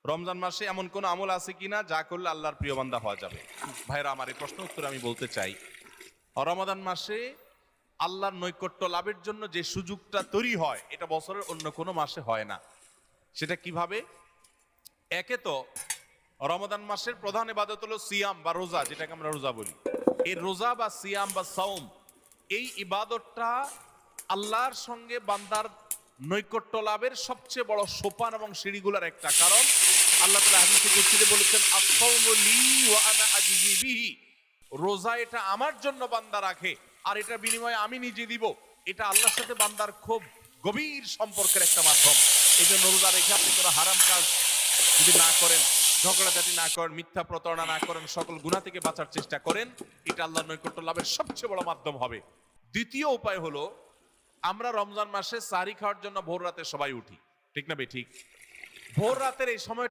রমজান মাসে এমন কোন আমল আছে কিনা যা করলে আল্লাহর প্রিয় বান্দা হওয়া যাবে? ভাইরা আমার, এই প্রশ্ন উত্তরে আমি বলতে চাই, রমাদান মাসে আল্লাহর নৈকট্য লাভের জন্য যে সুযোগটা তৈরি হয় এটা বছরের অন্য কোনো মাসে হয় না। সেটা কিভাবে? একে তো রমাদান মাসের প্রধান ইবাদত হলো সিয়াম বা রোজা, যেটাকে আমরা রোজা বলি। এই রোজা বা সিয়াম বা সাওম, এই ইবাদতটা আল্লাহর সঙ্গে বান্দার নৈকট্য লাভের সবচেয়ে বড় সোপান এবং সিঁড়িগুলোর একটা। কারণ আল্লাহ তাআলা হাদিসে কুদসিতে বলেছেন, আস-সাওমু লি ওয়া আনা আজজি বিহি। রোজা এটা আমার জন্য বান্দা রাখে, আর এটা বিনিময়ে আমি নিজে দিব। এটা আল্লাহর সাথে বান্দার খুব গভীর সম্পর্কের একটা মাধ্যম। এই জন্য রোজা রেখে আপনি কোনো হারাম কাজ যদি না করেন, ঝগড়াঝাটি না করেন, মিথ্যা প্রতারণা না করেন, সকল গুনাহ থেকে বাঁচার চেষ্টা করেন, এটা আল্লাহর নৈকট্য লাভের সবচেয়ে বড় মাধ্যম হবে। দ্বিতীয় উপায় হলো, আমরা রমজান মাসে সাহরি খাওয়ার জন্য ভোর রাতে সবাই উঠি, ঠিক না বে ঠিক? ভোর রাতের এই সময়